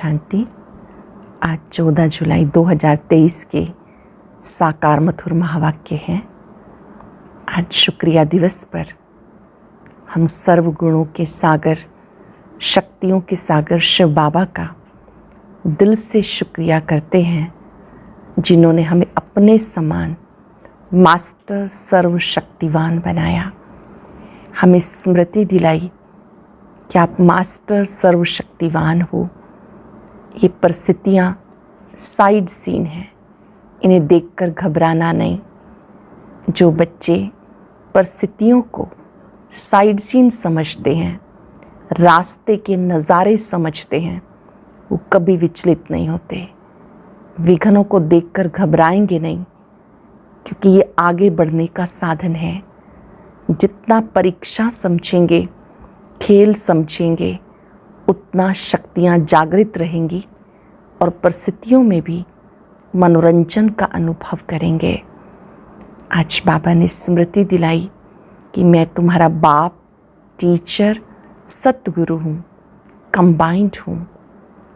शांति। आज 14 जुलाई 2023 के साकार मधुर महावाक्य हैं। आज शुक्रिया दिवस पर हम सर्व गुणों के सागर, शक्तियों के सागर शिव बाबा का दिल से शुक्रिया करते हैं, जिन्होंने हमें अपने समान मास्टर सर्वशक्तिवान बनाया, हमें स्मृति दिलाई कि आप मास्टर सर्वशक्तिवान हो। ये परिस्थितियाँ साइड सीन हैं, इन्हें देखकर घबराना नहीं। जो बच्चे परिस्थितियों को साइड सीन समझते हैं, रास्ते के नज़ारे समझते हैं, वो कभी विचलित नहीं होते। विघ्नों को देखकर घबराएंगे नहीं, क्योंकि ये आगे बढ़ने का साधन है। जितना परीक्षा समझेंगे, खेल समझेंगे, उतना शक्तियाँ जागृत रहेंगी और परिस्थितियों में भी मनोरंजन का अनुभव करेंगे। आज बाबा ने स्मृति दिलाई कि मैं तुम्हारा बाप, टीचर, सतगुरु हूँ, कंबाइंड हूँ।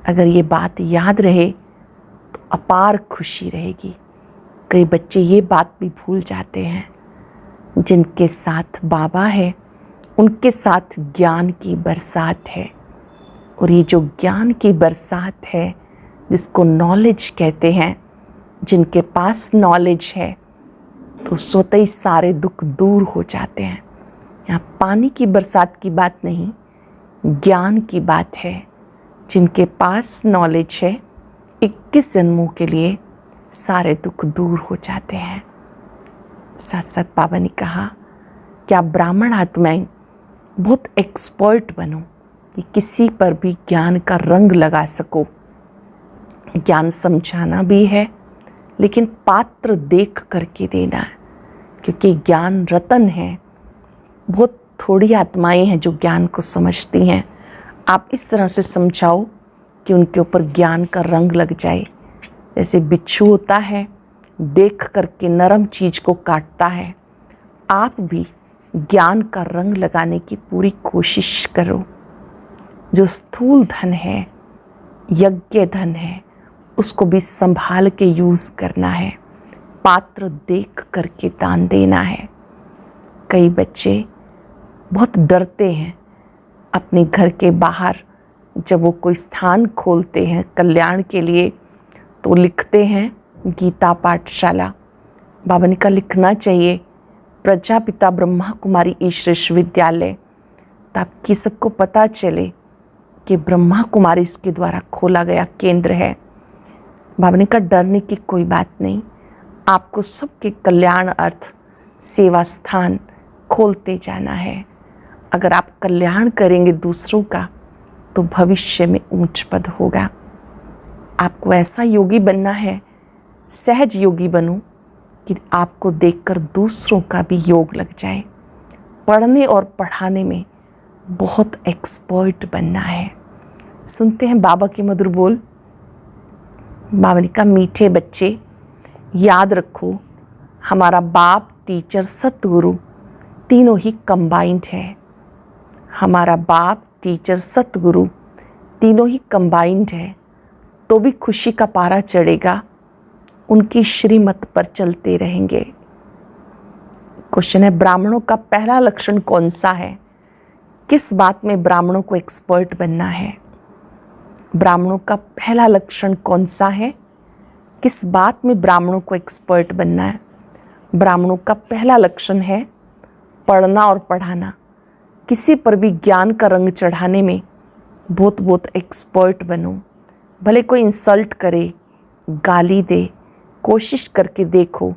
अगर ये बात याद रहे तो अपार खुशी रहेगी। कई बच्चे ये बात भी भूल जाते हैं, जिनके साथ बाबा है उनके साथ ज्ञान की बरसात है। और ये जो ज्ञान की बरसात है, जिसको नॉलेज कहते हैं, जिनके पास नॉलेज है तो स्वतः ही सारे दुख दूर हो जाते हैं। यहाँ पानी की बरसात की बात नहीं, ज्ञान की बात है। जिनके पास नॉलेज है, 21 जन्मों के लिए सारे दुख दूर हो जाते हैं। साथ साथ बाबा ने कहा कि आप ब्राह्मण आत्माएं बहुत एक्सपर्ट बनो कि किसी पर भी ज्ञान का रंग लगा सको। ज्ञान समझाना भी है, लेकिन पात्र देख करके देना है, क्योंकि ज्ञान रतन है। बहुत थोड़ी आत्माएं हैं जो ज्ञान को समझती हैं। आप इस तरह से समझाओ कि उनके ऊपर ज्ञान का रंग लग जाए। जैसे बिच्छू होता है, देख करके नरम चीज़ को काटता है। आप भी ज्ञान का रंग लगाने की पूरी कोशिश करो। जो स्थूल धन है, यज्ञ धन है, उसको भी संभाल के यूज़ करना है। पात्र देख करके दान देना है। कई बच्चे बहुत डरते हैं अपने घर के बाहर, जब वो कोई स्थान खोलते हैं कल्याण के लिए तो लिखते हैं गीता पाठशाला। बाबा ने कहा लिखना चाहिए प्रजापिता ब्रह्मा कुमारी ईश्वर विश्वविद्यालय, ताकि सबको पता चले कि ब्रह्मा कुमारी इसके द्वारा खोला गया केंद्र है। बाबा ने कहा डरने की कोई बात नहीं, आपको सबके कल्याण अर्थ सेवा स्थान खोलते जाना है। अगर आप कल्याण करेंगे दूसरों का तो भविष्य में ऊंच पद होगा। आपको ऐसा योगी बनना है, सहज योगी बनो कि आपको देखकर दूसरों का भी योग लग जाए। पढ़ने और पढ़ाने में बहुत एक्सपर्ट बनना है। सुनते हैं बाबा के मधुर बोल। बाबा ने कहा मीठे बच्चे याद रखो, हमारा बाप, टीचर, सतगुरु तीनों ही कंबाइंड है। हमारा बाप, टीचर, सतगुरु तीनों ही कंबाइंड है, तो भी खुशी का पारा चढ़ेगा। उनकी श्रीमत पर चलते रहेंगे। क्वेश्चन है, ब्राह्मणों का पहला लक्षण कौन सा है? किस बात में ब्राह्मणों को एक्सपर्ट बनना है? ब्राह्मणों का पहला लक्षण कौन सा है? किस बात में ब्राह्मणों को एक्सपर्ट बनना है? ब्राह्मणों का पहला लक्षण है पढ़ना और पढ़ाना। किसी पर भी ज्ञान का रंग चढ़ाने में बहुत बहुत एक्सपर्ट बनो। भले कोई इंसल्ट करे, गाली दे, कोशिश करके देखो,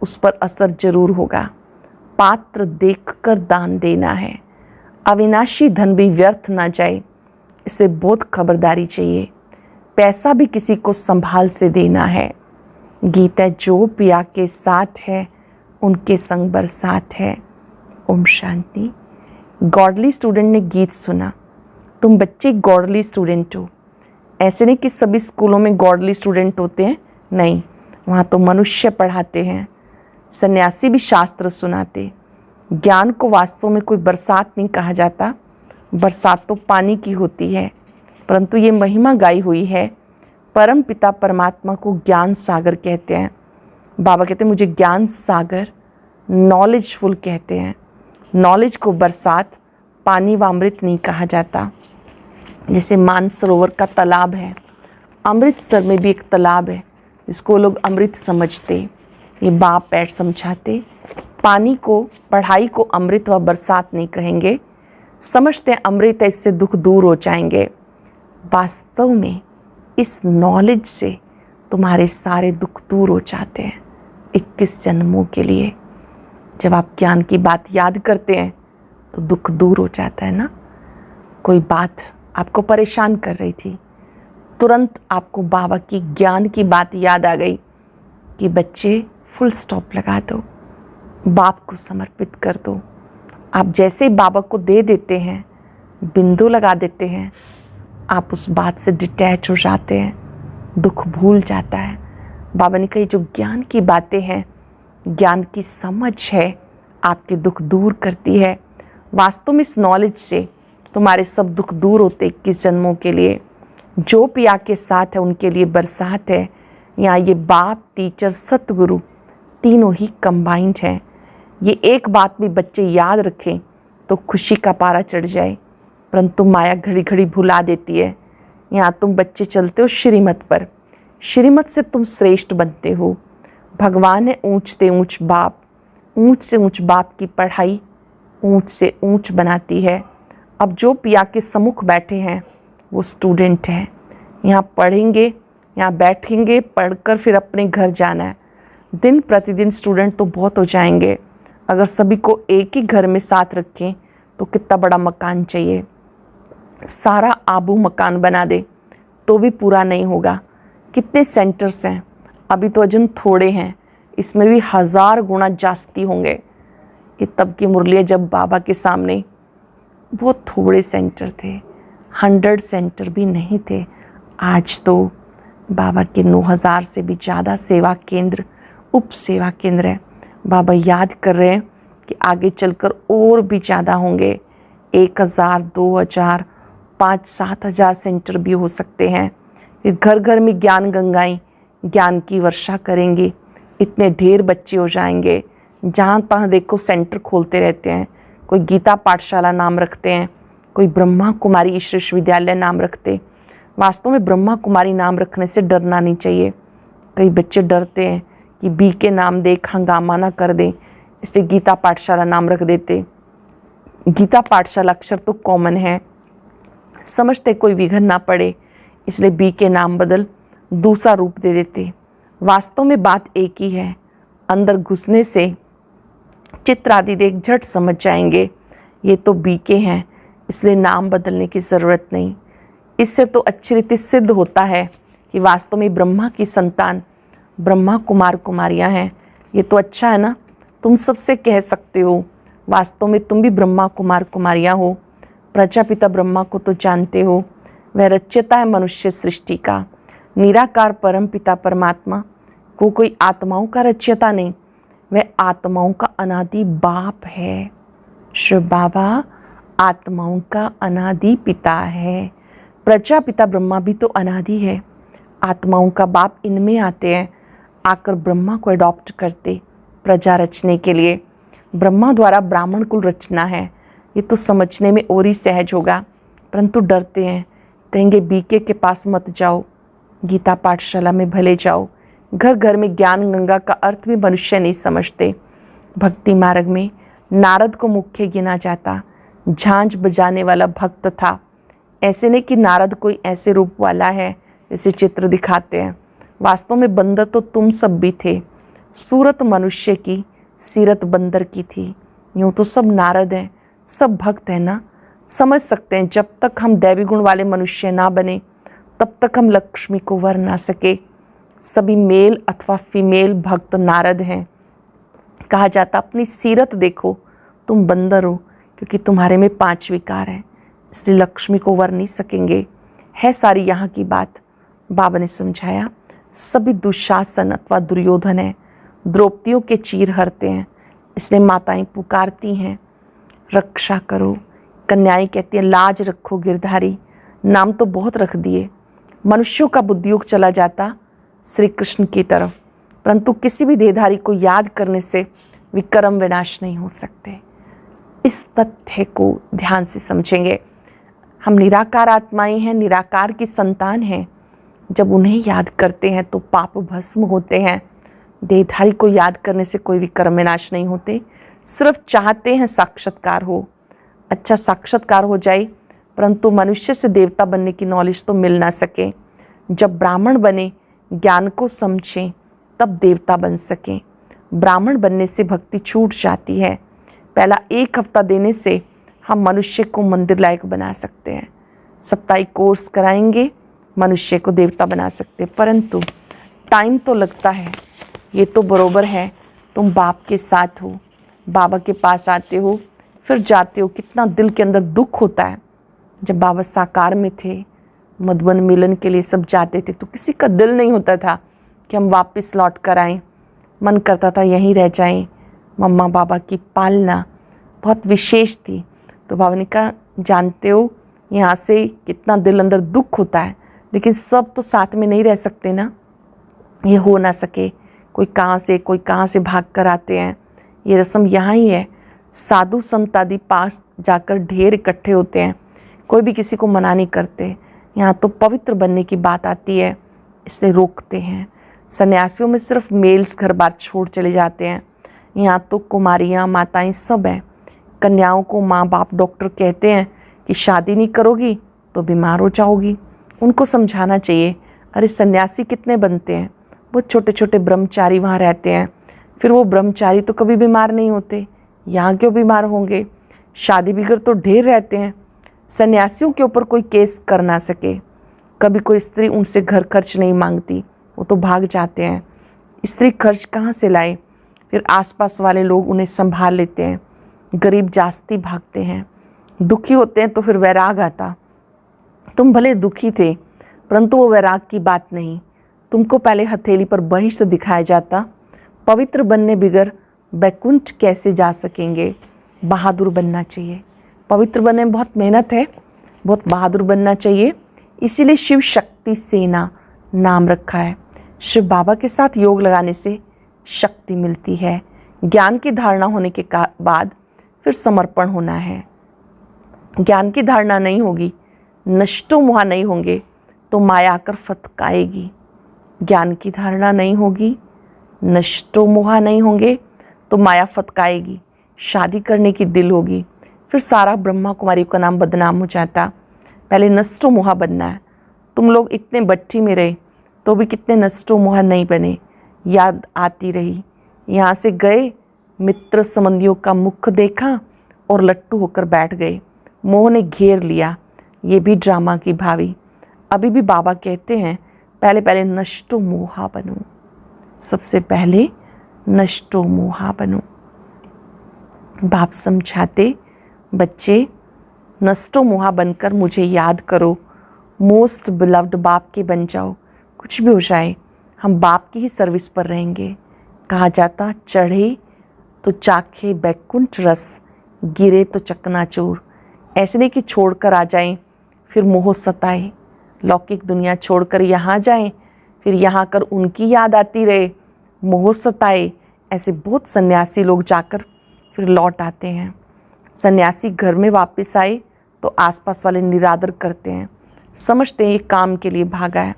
उस पर असर जरूर होगा। पात्र देखकर दान देना है। अविनाशी धन भी व्यर्थ ना जाए, इसलिए बहुत खबरदारी चाहिए। पैसा भी किसी को संभाल से देना है। गीता जो पिया के साथ है, उनके संग बरसात है। ओम शांति। गॉडली स्टूडेंट ने गीत सुना। तुम बच्चे गॉडली स्टूडेंट हो। ऐसे नहीं कि सभी स्कूलों में गॉडली स्टूडेंट होते हैं, नहीं, वहाँ तो मनुष्य पढ़ाते हैं। सन्यासी भी शास्त्र सुनाते। ज्ञान को वास्तव में कोई बरसात नहीं कहा जाता। बरसात तो पानी की होती है, परंतु ये महिमा गाई हुई है। परम पिता परमात्मा को ज्ञान सागर कहते हैं। बाबा कहते हैं मुझे ज्ञान सागर, नॉलेजफुल कहते हैं। नॉलेज को बरसात, पानी व अमृत नहीं कहा जाता। जैसे मानसरोवर का तालाब है, अमृतसर में भी एक तालाब है जिसको लोग अमृत समझते। ये बाप बैठ समझाते। पानी को, पढ़ाई को अमृत व बरसात नहीं कहेंगे। समझते हैं अमृत है, इससे दुख दूर हो जाएंगे। वास्तव में इस नॉलेज से तुम्हारे सारे दुख दूर हो जाते हैं 21 जन्मों के लिए। जब आप ज्ञान की बात याद करते हैं तो दुख दूर हो जाता है ना। कोई बात आपको परेशान कर रही थी, तुरंत आपको बाबा की ज्ञान की बात याद आ गई कि बच्चे फुल स्टॉप लगा दो, बाप को समर्पित कर दो। आप जैसे बाबा को दे देते हैं, बिंदु लगा देते हैं, आप उस बात से डिटैच हो जाते हैं, दुख भूल जाता है। बाबा ने कही जो ज्ञान की बातें हैं, ज्ञान की समझ है, आपके दुख दूर करती है। वास्तव में इस नॉलेज से तुम्हारे सब दुख दूर होते 21 जन्मों के लिए। जो पिया के साथ है उनके लिए बरसात है। यहाँ ये बाप, टीचर, सतगुरु तीनों ही कंबाइंड हैं। ये एक बात भी बच्चे याद रखें तो खुशी का पारा चढ़ जाए, परंतु माया घड़ी घड़ी भुला देती है। यहाँ तुम बच्चे चलते हो श्रीमत पर, श्रीमत से तुम श्रेष्ठ बनते हो। भगवान है ऊंच से ऊंच बाप, ऊंच से ऊंच बाप की पढ़ाई ऊंच से ऊंच बनाती है। अब जो पिया के सम्मुख बैठे हैं वो स्टूडेंट हैं। यहाँ पढ़ेंगे, यहाँ बैठेंगे, पढ़कर फिर अपने घर जाना है। दिन प्रतिदिन स्टूडेंट तो बहुत हो जाएंगे। अगर सभी को एक ही घर में साथ रखें तो कितना बड़ा मकान चाहिए। सारा आबू मकान बना दे तो भी पूरा नहीं होगा। कितने सेंटर्स हैं, अभी तो अजन थोड़े हैं, इसमें भी 1000 गुना जास्ती होंगे। ये तब की मुरलियाँ जब बाबा के सामने बहुत थोड़े सेंटर थे, 100 सेंटर भी नहीं थे। आज तो बाबा के 9000 से भी ज़्यादा सेवा केंद्र, उप सेवा केंद्र है। बाबा याद कर रहे हैं कि आगे चलकर और भी ज़्यादा होंगे। 1000, 2000, 5-7 सेंटर भी हो सकते हैं। फिर घर घर में ज्ञान गंगाएं ज्ञान की वर्षा करेंगे। इतने ढेर बच्चे हो जाएंगे, जहाँ तहाँ देखो सेंटर खोलते रहते हैं। कोई गीता पाठशाला नाम रखते हैं, कोई ब्रह्मा कुमारी ईश्वर विश्वविद्यालय नाम रखते। वास्तव में ब्रह्मा कुमारी नाम रखने से डरना नहीं चाहिए। कई बच्चे डरते हैं कि बी के नाम देख हंगामा ना कर दें, इसलिए गीता पाठशाला नाम रख देते। गीता पाठशाला अक्षर तो कॉमन है, समझते कोई विघन ना पड़े, इसलिए बी के नाम बदल दूसरा रूप दे देते। वास्तव में बात एक ही है। अंदर घुसने से चित्र आदि देख झट समझ जाएंगे ये तो बी के हैं, इसलिए नाम बदलने की ज़रूरत नहीं। इससे तो अच्छी रीति सिद्ध होता है कि वास्तव में ब्रह्मा की संतान ब्रह्मा कुमार कुमारियाँ हैं। ये तो अच्छा है ना, तुम सबसे कह सकते हो वास्तव में तुम भी ब्रह्मा कुमार कुमारियाँ हो। प्रजापिता ब्रह्मा को तो जानते हो, वह रचयिता है मनुष्य सृष्टि का। निराकार परम पिता परमात्मा वो कोई आत्माओं का रचयिता नहीं, वह आत्माओं का अनादि बाप है। श्री बाबा आत्माओं का अनादि पिता है। प्रजापिता ब्रह्मा भी तो अनादि है। आत्माओं का बाप इनमें आते हैं, आकर ब्रह्मा को अडॉप्ट करते प्रजा रचने के लिए। ब्रह्मा द्वारा ब्राह्मण कुल रचना है, ये तो समझने में और ही सहज होगा, परंतु डरते हैं, कहेंगे बीके के पास मत जाओ, गीता पाठशाला में भले जाओ। घर घर में ज्ञान गंगा का अर्थ भी मनुष्य नहीं समझते। भक्ति मार्ग में नारद को मुख्य गिना जाता, झांझ बजाने वाला भक्त था। ऐसे नहीं कि नारद कोई ऐसे रूप वाला है जैसे चित्र दिखाते हैं। वास्तव में बंदर तो तुम सब भी थे। सूरत मनुष्य की, सीरत बंदर की थी। यूँ तो सब नारद हैं, सब भक्त हैं ना। समझ सकते हैं जब तक हम दैवी गुण वाले मनुष्य ना बने तब तक हम लक्ष्मी को वर ना सके। सभी मेल अथवा फीमेल भक्त नारद हैं। कहा जाता अपनी सीरत देखो, तुम बंदर हो, क्योंकि तुम्हारे में 5 विकार हैं, इसलिए लक्ष्मी को वर नहीं सकेंगे। है सारी यहाँ की बात। बाबा ने समझाया सभी दुशासन अथवा दुर्योधन है, द्रौपदियों के चीर हरते हैं, इसलिए माताएं पुकारती हैं रक्षा करो। कन्याएं कहती हैं लाज रखो गिरधारी, नाम तो बहुत रख दिए, मनुष्यों का बुद्धियोग चला जाता श्री कृष्ण की तरफ, परंतु किसी भी देहधारी को याद करने से विक्रम विनाश नहीं हो सकते। इस तथ्य को ध्यान से समझेंगे। हम निराकार आत्माएं हैं, निराकार की संतान हैं। जब उन्हें याद करते हैं तो पाप भस्म होते हैं। देहधारी को याद करने से कोई विक्रम विनाश नहीं होते। सिर्फ चाहते हैं साक्षात्कार हो, अच्छा साक्षात्कार हो जाए, परंतु मनुष्य से देवता बनने की नॉलेज तो मिल ना सके। जब ब्राह्मण बने, ज्ञान को समझें, तब देवता बन सकें। ब्राह्मण बनने से भक्ति छूट जाती है। पहला 1 हफ्ता देने से हम मनुष्य को मंदिर लायक बना सकते हैं। साप्ताहिक कोर्स कराएंगे, मनुष्य को देवता बना सकते हैं, परंतु टाइम तो लगता है। ये तो बरोबर है, तुम बाप के साथ हो, बाबा के पास आते हो, फिर जाते हो। कितना दिल के अंदर दुख होता है। जब बाबा साकार में थे, मधुबन मिलन के लिए सब जाते थे, तो किसी का दिल नहीं होता था कि हम वापस लौट कर आएँ। मन करता था यहीं रह जाएं। मम्मा बाबा की पालना बहुत विशेष थी। तो बाबा ने कहा, जानते हो यहाँ से कितना दिल अंदर दुख होता है, लेकिन सब तो साथ में नहीं रह सकते ना, ये हो ना सके। कोई कहाँ से भाग कर आते हैं। ये रस्म यहाँ ही है। साधु संत आदि पास जाकर ढेर इकट्ठे होते हैं, कोई भी किसी को मना नहीं करते। यहाँ तो पवित्र बनने की बात आती है, इसलिए रोकते हैं। सन्यासियों में सिर्फ मेल्स घर बार छोड़ चले जाते हैं। यहाँ तो कुमारियाँ माताएं सब हैं। कन्याओं को माँ बाप डॉक्टर कहते हैं कि शादी नहीं करोगी तो बीमार हो जाओगी। उनको समझाना चाहिए, अरे सन्यासी कितने बनते हैं, वो छोटे छोटे ब्रह्मचारी वहाँ रहते हैं। फिर वो ब्रह्मचारी तो कभी बीमार नहीं होते, यहाँ क्यों बीमार होंगे। शादी बिगर तो ढेर रहते हैं। सन्यासियों के ऊपर कोई केस कर ना सके। कभी कोई स्त्री उनसे घर खर्च नहीं मांगती, वो तो भाग जाते हैं। स्त्री खर्च कहाँ से लाए। फिर आसपास वाले लोग उन्हें संभाल लेते हैं। गरीब जास्ती भागते हैं, दुखी होते हैं तो फिर वैराग आता। तुम भले दुखी थे, परंतु वो वैराग की बात नहीं। तुमको पहले हथेली पर बहिष्ठ दिखाया जाता। पवित्र बनने बिगर बैकुंठ कैसे जा सकेंगे। बहादुर बनना चाहिए। पवित्र बनने में बहुत मेहनत है, बहुत बहादुर बनना चाहिए। इसीलिए शिव शक्ति सेना नाम रखा है। शिव बाबा के साथ योग लगाने से शक्ति मिलती है। ज्ञान की धारणा होने के बाद फिर समर्पण होना है। ज्ञान की धारणा नहीं होगी, नष्टो मोहा नहीं होंगे तो माया आकर फतकाएगी। ज्ञान की धारणा नहीं होगी, नष्टो मोहा नहीं होंगे तो माया फतकाएगी। शादी करने की दिल होगी, फिर सारा ब्रह्मा कुमारी का नाम बदनाम हो जाता। पहले नष्टो मोहा बनना है। तुम लोग इतने भट्ठी में रहे तो भी कितने नष्टो मोहा नहीं बने। याद आती रही। यहाँ से गए, मित्र संबंधियों का मुख देखा और लट्टू होकर बैठ गए। मोह ने घेर लिया। ये भी ड्रामा की भावी। अभी भी बाबा कहते हैं, पहले पहले नष्टो मोहा बनो। सबसे पहले नष्टो मोहा बनो। बाप समझाते, बच्चे नष्टो मोहा बनकर मुझे याद करो। मोस्ट बिलव्ड बाप के बन जाओ। कुछ भी हो जाए, हम बाप की ही सर्विस पर रहेंगे। कहा जाता, चढ़े तो चाखे बैकुंठ रस, गिरे तो चकनाचूर। ऐसे नहीं कि छोड़कर आ जाएं फिर मोह सताए। लौकिक दुनिया छोड़कर यहाँ जाएं, फिर यहाँ कर उनकी याद आती रहे, मोह सताए। ऐसे बहुत सन्यासी लोग जाकर फिर लौट आते हैं। सन्यासी घर में वापस आए तो आसपास वाले निरादर करते हैं, समझते हैं ये काम के लिए भागा है।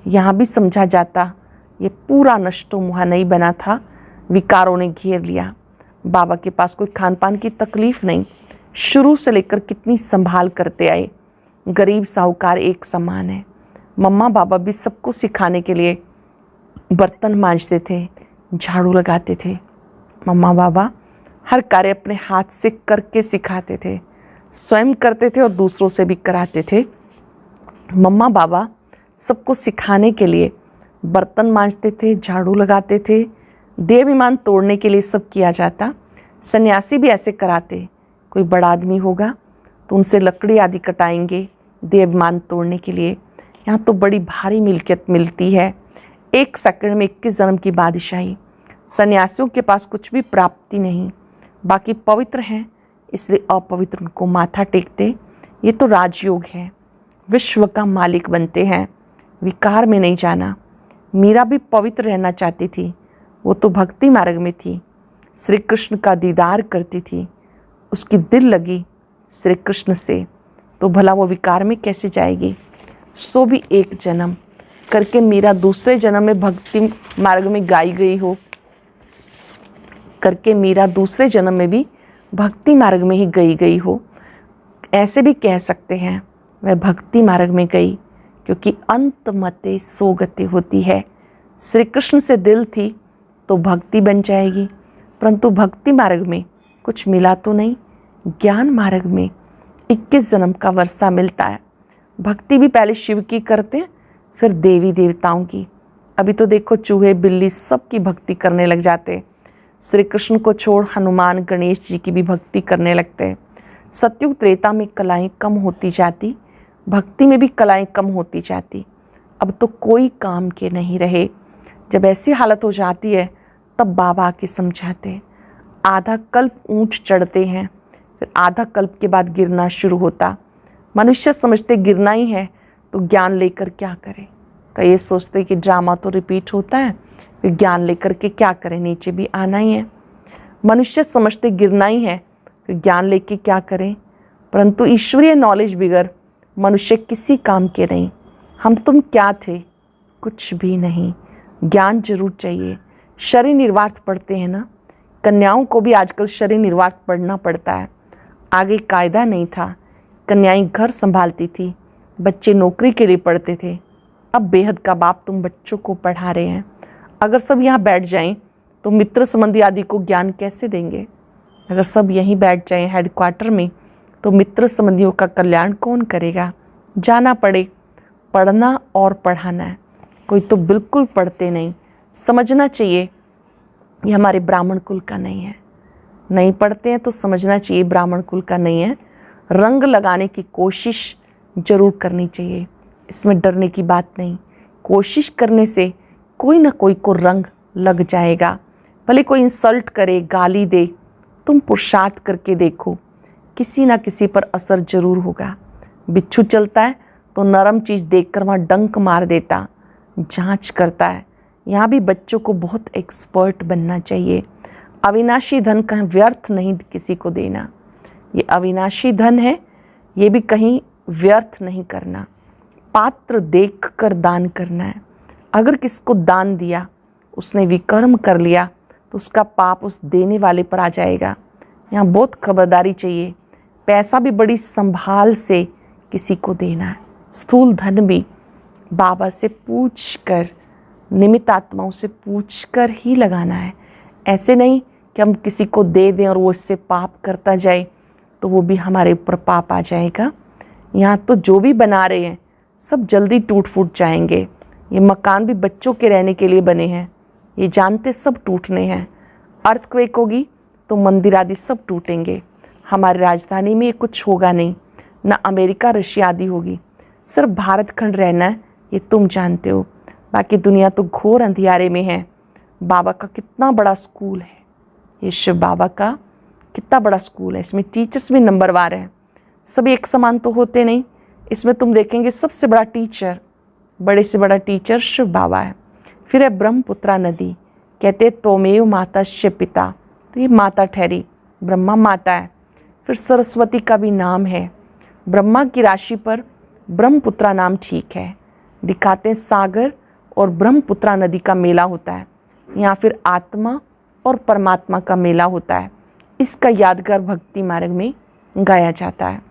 यहाँ भी समझा जाता, ये पूरा नष्टो मुहा नहीं बना था, विकारों ने घेर लिया। बाबा के पास कोई खान पान की तकलीफ नहीं, शुरू से लेकर कितनी संभाल करते आए। गरीब साहूकार एक समान है। मम्मा बाबा भी सबको सिखाने के लिए बर्तन मांजते थे, झाड़ू लगाते थे। मम्मा बाबा हर कार्य अपने हाथ से करके सिखाते थे, स्वयं करते थे और दूसरों से भी कराते थे। मम्मा बाबा सबको सिखाने के लिए बर्तन मांजते थे, झाड़ू लगाते थे। देवाभिमान तोड़ने के लिए सब किया जाता। सन्यासी भी ऐसे कराते। कोई बड़ा आदमी होगा तो उनसे लकड़ी आदि कटाएंगे देवाभिमान तोड़ने के लिए। यहाँ तो बड़ी भारी मिल्कियत मिलती है। 1 सेकंड में 21 जन्म की बादशाही। सन्यासियों के पास कुछ भी प्राप्ति नहीं, बाकी पवित्र हैं, इसलिए अपवित्र उनको माथा टेकते। ये तो राजयोग है। विश्व का मालिक बनते हैं। विकार में नहीं जाना। मीरा भी पवित्र रहना चाहती थी, वो तो भक्ति मार्ग में थी, श्री कृष्ण का दीदार करती थी, उसकी दिल लगी श्री कृष्ण से, तो भला वो विकार में कैसे जाएगी। सो भी एक जन्म करके मीरा दूसरे जन्म में भक्ति मार्ग में गाई गई हो, करके मीरा दूसरे जन्म में भी भक्ति मार्ग में ही गई हो। ऐसे भी कह सकते हैं वह भक्ति मार्ग में गई, क्योंकि अंत मते सो गति होती है। श्री कृष्ण से दिल थी तो भक्ति बन जाएगी, परंतु भक्ति मार्ग में कुछ मिला तो नहीं। ज्ञान मार्ग में 21 जन्म का वर्षा मिलता है। भक्ति भी पहले शिव की करते हैं, फिर देवी देवताओं की। अभी तो देखो चूहे बिल्ली सब की भक्ति करने लग जाते हैं। श्री कृष्ण को छोड़ हनुमान गणेश जी की भी भक्ति करने लगते हैं। सतयुग त्रेता में कलाएं कम होती जाती, भक्ति में भी कलाएं कम होती जाती। अब तो कोई काम के नहीं रहे। जब ऐसी हालत हो जाती है तब बाबा आके समझाते। आधा कल्प ऊंच चढ़ते हैं, फिर आधा कल्प के बाद गिरना शुरू होता। मनुष्य समझते गिरना ही है तो ज्ञान लेकर क्या करें। कई ये सोचते कि ड्रामा तो रिपीट होता है, फिर ज्ञान लेकर के क्या करें, नीचे भी आना ही है। मनुष्य समझते गिरना ही है, फिर ज्ञान लेके क्या करें। परंतु ईश्वरीय नॉलेज बिगर मनुष्य किसी काम के नहीं। हम तुम क्या थे, कुछ भी नहीं। ज्ञान जरूर चाहिए। शरीर निर्वार्थ पढ़ते हैं ना, कन्याओं को भी आजकल शरीर निर्वार्थ पढ़ना पड़ता है। आगे कायदा नहीं था, कन्याएं घर संभालती थी, बच्चे नौकरी के लिए पढ़ते थे। अब बेहद का बाप तुम बच्चों को पढ़ा रहे हैं। अगर सब यहाँ बैठ जाएं तो मित्र संबंधी आदि को ज्ञान कैसे देंगे। अगर सब यहीं बैठ जाएं हेडक्वार्टर में तो मित्र संबंधियों का कल्याण कौन करेगा। जाना पड़े, पढ़ना और पढ़ाना है। कोई तो बिल्कुल पढ़ते नहीं। समझना चाहिए ये हमारे ब्राह्मण कुल का नहीं है। नहीं पढ़ते हैं तो समझना चाहिए ब्राह्मण कुल का नहीं है। रंग लगाने की कोशिश जरूर करनी चाहिए, इसमें डरने की बात नहीं। कोशिश करने से कोई ना कोई को रंग लग जाएगा। भले कोई इंसल्ट करे, गाली दे, तुम पुरुषार्थ करके देखो, किसी ना किसी पर असर जरूर होगा। बिच्छू चलता है तो नरम चीज़ देखकर वहाँ डंक मार देता, जांच करता है। यहाँ भी बच्चों को बहुत एक्सपर्ट बनना चाहिए। अविनाशी धन कहीं व्यर्थ नहीं किसी को देना। ये अविनाशी धन है, ये भी कहीं व्यर्थ नहीं करना। पात्र देख कर दान करना है। अगर किसको दान दिया, उसने विकर्म कर लिया तो उसका पाप उस देने वाले पर आ जाएगा। यहाँ बहुत खबरदारी चाहिए। पैसा भी बड़ी संभाल से किसी को देना है। स्थूल धन भी बाबा से पूछ कर, निमित्त आत्माओं से पूछ कर ही लगाना है। ऐसे नहीं कि हम किसी को दे दें और वो इससे पाप करता जाए तो वो भी हमारे ऊपर पाप आ जाएगा। यहाँ तो जो भी बना रहे हैं सब जल्दी टूट फूट जाएंगे। ये मकान भी बच्चों के रहने के लिए बने हैं, ये जानते सब टूटने हैं। अर्थक्वेक होगी तो मंदिर आदि सब टूटेंगे। हमारी राजधानी में ये कुछ होगा नहीं, ना अमेरिका रशिया आदि होगी। सिर्फ भारत खंड रहना है, ये तुम जानते हो। बाकी दुनिया तो घोर अंधियारे में है। बाबा का कितना बड़ा स्कूल है, ये शिव बाबा का कितना बड़ा स्कूल है। इसमें टीचर्स भी नंबरवार हैं। सभी एक समान तो होते नहीं। इसमें तुम देखेंगे सबसे बड़ा टीचर, बड़े से बड़ा टीचर शिव बाबा है। फिर है ब्रह्मपुत्रा नदी, कहते त्वमेव माताश्च पिता, तो ये माता ठहरी, ब्रह्मा माता है। फिर सरस्वती का भी नाम है। ब्रह्मा की राशि पर ब्रह्मपुत्रा नाम ठीक है। दिखाते सागर और ब्रह्मपुत्रा नदी का मेला होता है। यहाँ फिर आत्मा और परमात्मा का मेला होता है। इसका यादगार भक्ति मार्ग में गाया जाता है।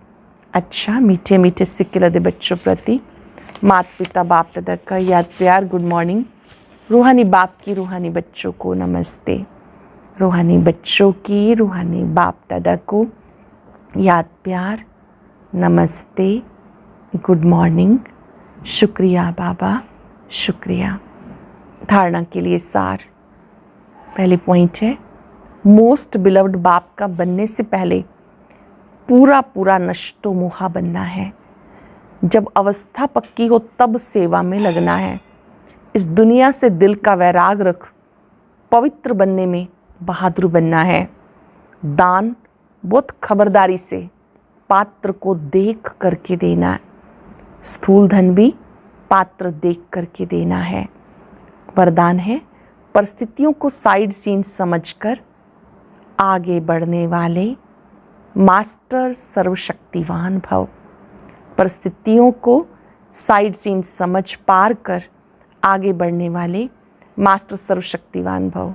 अच्छा, मीठे मीठे सिक्के लदे बच्चों प्रति माता पिता बाप दादा का याद प्यार गुड मॉर्निंग। रूहानी बाप की रूहानी बच्चों को नमस्ते। रूहानी बच्चों की रूहानी बाप दादा को याद प्यार नमस्ते, गुड मॉर्निंग, शुक्रिया बाबा, शुक्रिया। धारणा के लिए सार। पहले पॉइंट है, मोस्ट बिलव्ड बाप का बनने से पहले पूरा पूरा नष्टो मुहा बनना है। जब अवस्था पक्की हो तब सेवा में लगना है। इस दुनिया से दिल का वैराग रख पवित्र बनने में बहादुर बनना है। दान बहुत खबरदारी से पात्र को देख करके देना है। स्थूल धन भी पात्र देख करके देना है। वरदान है, परिस्थितियों को साइड सीन समझकर आगे बढ़ने वाले मास्टर सर्वशक्तिवान भव। परिस्थितियों को साइड सीन समझ पार कर आगे बढ़ने वाले मास्टर सर्वशक्तिवान भव।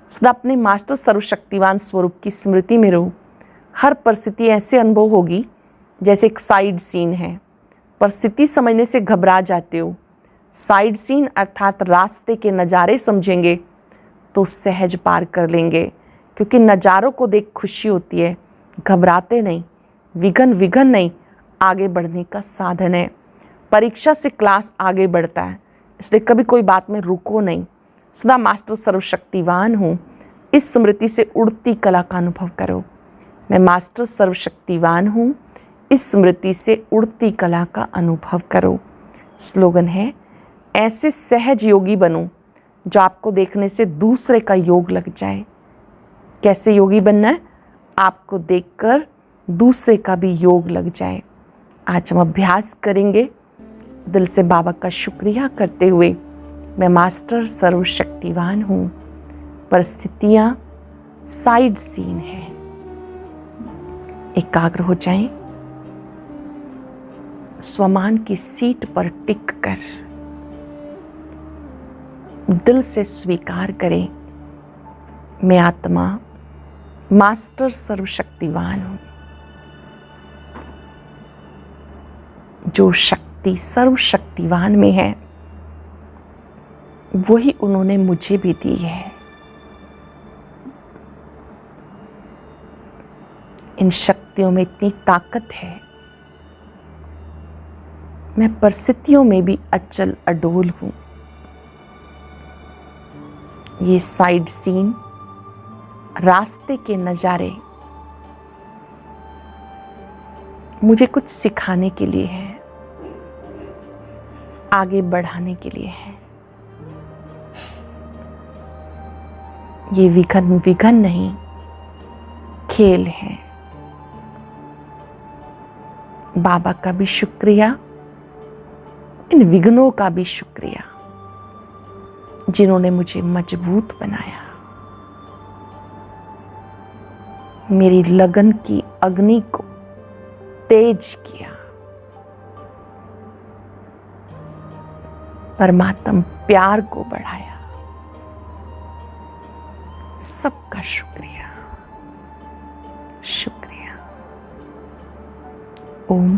सदा अपने मास्टर सर्वशक्तिवान स्वरूप की स्मृति में रहो। हर परिस्थिति ऐसे अनुभव होगी जैसे एक साइड सीन है। परिस्थिति समझने से घबरा जाते हो, साइड सीन अर्थात रास्ते के नज़ारे समझेंगे तो सहज पार कर लेंगे, क्योंकि नज़ारों को देख खुशी होती है। घबराते नहीं, विघन नहीं, आगे बढ़ने का साधन है। परीक्षा से क्लास आगे बढ़ता है, इसलिए कभी कोई बात में रुको नहीं। सदा मास्टर सर्वशक्तिवान हूँ, इस स्मृति से उड़ती कला का अनुभव करो। मैं मास्टर सर्वशक्तिवान हूँ, इस स्मृति से उड़ती कला का अनुभव करो। स्लोगन है, ऐसे सहज योगी बनो जो आपको देखने से दूसरे का योग लग जाए। कैसे योगी बनना है? आपको देखकर दूसरे का भी योग लग जाए। आज हम अभ्यास करेंगे। दिल से बाबा का शुक्रिया करते हुए, मैं मास्टर सर्वशक्तिवान हूँ, परिस्थितियाँ साइड सीन है। एकाग्र हो जाएं, स्वमान की सीट पर टिक कर दिल से स्वीकार करें, मैं आत्मा मास्टर सर्वशक्तिवान हूँ। जो शक्ति सर्वशक्तिवान में है वही उन्होंने मुझे भी दी है। इन शक्तियों में इतनी ताकत है, मैं परिस्थितियों में भी अचल अडोल हूँ। ये साइड सीन, रास्ते के नज़ारे मुझे कुछ सिखाने के लिए है, आगे बढ़ाने के लिए है। ये विघन नहीं, खेल है। बाबा का भी शुक्रिया, इन विघ्नों का भी शुक्रिया जिन्होंने मुझे मजबूत बनाया। मेरी लगन की अग्नि को तेज किया। परमात्म प्यार को बढ़ाया। सबका शुक्रिया, शुक्रिया। ओम